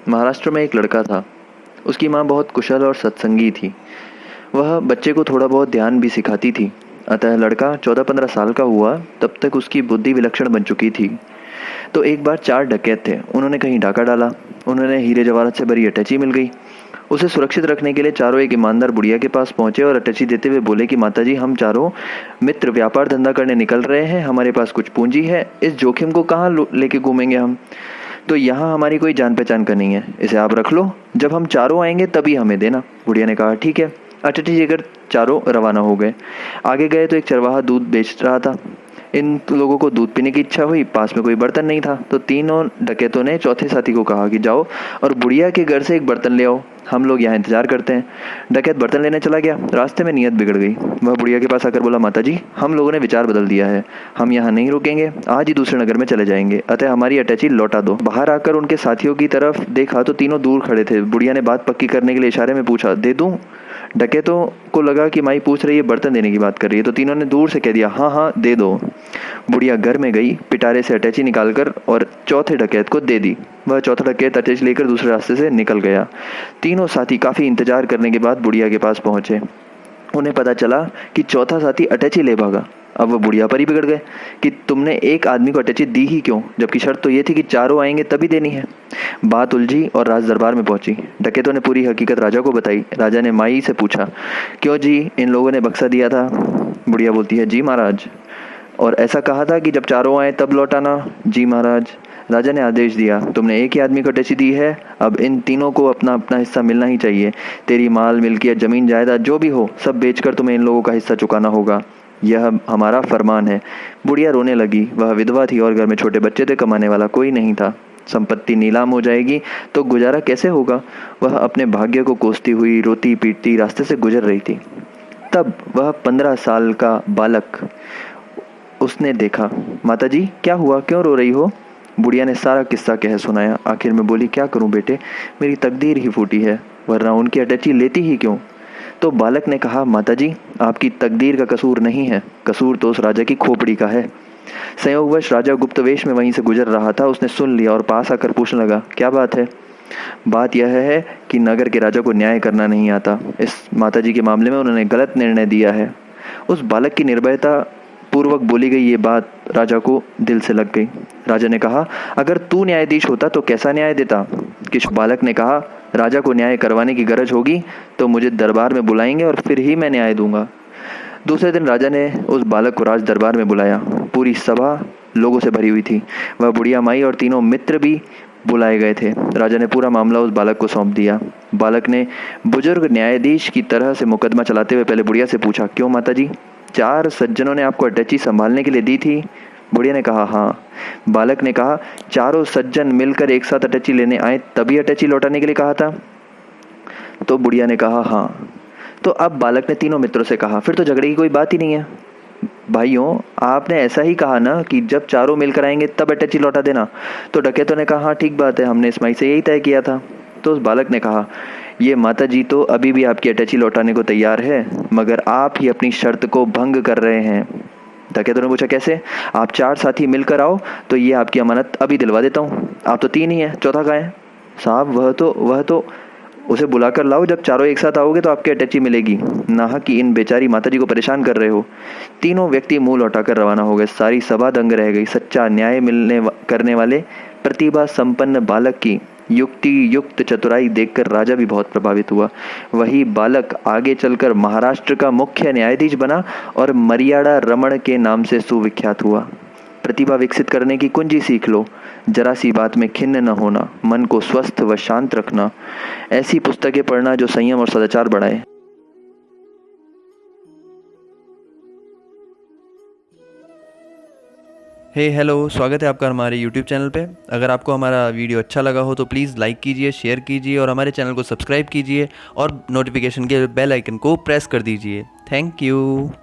महाराष्ट्र में एक लड़का था। उसकी माँ बहुत कुशल और सत्संगी थी। वह बच्चे को थोड़ा बहुत ध्यान भी सिखाती थी। अतः लड़का 14-15 साल का हुआ तब तक उसकी बुद्धि विलक्षण बन चुकी थी। तो एक बार 4 डकैत थे। उन्होंने कहीं डाका डाला। उन्हें हीरे जवाहरात से भरी अटैची मिल गई। उसे सुरक्षित रखने के लिए चारों एक ईमानदार बुढ़िया के पास पहुंचे और अटैची देते हुए बोले कि माताजी, हम चारों मित्र व्यापार धंधा करने निकल रहे हैं। हमारे पास कुछ पूंजी है। इस जोखिम को कहाँ लेके घूमेंगे हम? तो यहाँ हमारी कोई जान पहचान का नहीं है। इसे आप रख लो। जब हम चारों आएंगे तभी हमें देना। बुढ़िया ने कहा, ठीक है। अटैची लेकर चारों रवाना हो गए। आगे गए तो एक चरवाहा दूध बेच रहा था। इन लोगों को दूध पीने की इच्छा हुई। पास में कोई बर्तन नहीं था तो तीनों डकैतों ने चौथे साथी को कहा कि जाओ और बुढ़िया के घर से एक बर्तन ले आओ, हम लोग यहाँ इंतजार करते हैं। डकैत बर्तन लेने चला गया। रास्ते में नीयत बिगड़ गई। वह बुढ़िया के पास आकर बोला, माताजी, हम लोगों ने विचार बदल दिया है। हम यहाँ नहीं रुकेंगे, आज ही दूसरे नगर में चले जाएंगे। अतः हमारी अटैची लौटा दो। बाहर आकर उनके साथियों की तरफ देखा तो तीनों दूर खड़े थे। बुढ़िया ने बात पक्की करने के लिए इशारे में पूछा, दे दूं? डकैतों को लगा कि माई पूछ रही है, बर्तन देने की बात कर रही है, तो तीनों ने दूर से कह दिया, हाँ हाँ दे दो। बुढ़िया घर में गई, पिटारे से अटैची निकालकर और चौथे डकैत को दे दी। वह चौथा डकैत अटैची लेकर दूसरे रास्ते से निकल गया। तीनों साथी काफी इंतजार करने के बाद बुढ़िया के पास पहुंचे। उन्हें पता चला कि चौथा साथी अटैची ले भागा। अब वह बुढ़िया पर ही बिगड़ गए कि तुमने एक आदमी को अटैची दी ही क्यों, जबकि शर्त तो ये थी कि चारों आएंगे तभी देनी है। बात उलझी और राज दरबार में पहुंची। डकैतों ने पूरी हकीकत राजा को बताई। राजा ने माई से पूछा, क्यों जी, इन लोगों ने बक्सा दिया था? बुढ़िया बोलती है, जी महाराज, और ऐसा कहा था कि जब चारों आए तब लौटाना? जी महाराज। राजा ने आदेश दिया, तुमने एक ही आदमी को अटैची दी है, अब इन तीनों को अपना अपना हिस्सा मिलना ही चाहिए। तेरी माल मिल्कियत जमीन जायदाद जो भी हो सब बेचकर तुम्हें इन लोगों का हिस्सा चुकाना होगा। यह हमारा फरमान है। बुढ़िया रोने लगी। वह विधवा थी और घर में छोटे बच्चे थे, कमाने वाला कोई नहीं था। संपत्ति नीलाम हो जाएगी तो गुजारा कैसे होगा? वह अपने भाग्य को कोसती हुई रोती पीटती रास्ते से गुजर रही थी। तब वह 15 साल का बालक उसने देखा। माताजी, क्या हुआ, क्यों रो रही हो? बुढ़िया ने सारा किस्सा कह सुनाया। आखिर में बोली, क्या करूं बेटे, मेरी तकदीर ही फूटी है, वरना उनकी अटैची लेती ही क्यों? तो बालक ने कहा, माताजी, आपकी तकदीर का कसूर नहीं है, कसूर तो उस राजा की खोपड़ी का है। संयोगवश राजा गुप्त वेश में वहीं से गुजर रहा था। उसने सुन लिया और पास आकर पूछने लगा, क्या बात है? बात यह है कि नगर के राजा को न्याय करना नहीं आता। इस माताजी के मामले में उन्होंने गलत निर्णय दिया है। उस बालक की निर्भयता पूर्वक बोली गई ये बात राजा को दिल से लग गई। राजा ने कहा, अगर तू न्यायाधीश होता तो कैसा न्याय देता? किशोर बालक ने कहा, राजा को न्याय करवाने की गरज होगी तो मुझे दरबार में बुलाएंगे और फिर ही मैं न्याय दूंगा। दूसरे दिन राजा ने उस बालक को राज दरबार में बुलाया। पूरी सभा लोगों से भरी हुई थी। वह बुढ़िया माई और तीनों मित्र भी बुलाए गए थे। राजा ने पूरा मामला उस बालक को सौंप दिया। बालक ने बुजुर्ग न्यायाधीश की तरह से मुकदमा चलाते हुए पहले बुढ़िया से पूछा, क्यों माताजी, 4 सज्जनों ने आपको अटैची संभालने के लिए दी थी? बुढ़िया ने कहा, हाँ। बालक ने कहा, चारों सज्जन मिलकर एक साथ अटैची लेने आए तभी अटैची लौटाने के लिए कहा था? तो बुढ़िया ने कहा, हाँ। तो अब बालक ने तीनों मित्रों से कहा, फिर तो झगड़े की कोई बात ही नहीं है। भाइयों, आपने ऐसा ही कहा ना कि जब चारों मिलकर आएंगे तब अटैची लौटा देना? तो डकैतों ने कहा, हाँ ठीक बात है, हमने इस्माइल से यही तय किया था। तो उस बालक ने कहा, ये माताजी तो अभी भी आपकी अटैची लौटाने को तैयार है, मगर आप ही अपनी शर्त को भंग कर रहे हैं। डकैतों ने पूछा, कैसे? आप 4 साथी मिलकर आओ तो ये आपकी अमानत अभी दिलवा देता हूँ। आप तो 3 ही हैं, चौथा कहाँ है? साहब, वह तो उसे बुलाकर लाओ। जब चारों एक साथ आओगे तो आपकी अटैची मिलेगी, ना कि इन बेचारी माताजी को परेशान कर रहे हो। तीनों व्यक्ति मुंह लौटाकर रवाना हो गए। सारी सभा दंग रह गई। सच्चा न्याय करने वाले प्रतिभा संपन्न बालक की युक्ति युक्त चतुराई देखकर राजा भी बहुत प्रभावित हुआ। वही बालक आगे चलकर महाराष्ट्र का मुख्य न्यायाधीश बना और मरियाड़ा रमण के नाम से सुविख्यात हुआ। प्रतिभा विकसित करने की कुंजी सीख लो। जरा सी बात में खिन्न न होना, मन को स्वस्थ व शांत रखना, ऐसी पुस्तकें पढ़ना जो संयम और सदाचार बढ़ाए। हेलो, स्वागत है आपका हमारे YouTube चैनल पे। अगर आपको हमारा वीडियो अच्छा लगा हो तो प्लीज़ लाइक कीजिए, शेयर कीजिए और हमारे चैनल को सब्सक्राइब कीजिए और नोटिफिकेशन के बेल आइकन को प्रेस कर दीजिए। Thank you.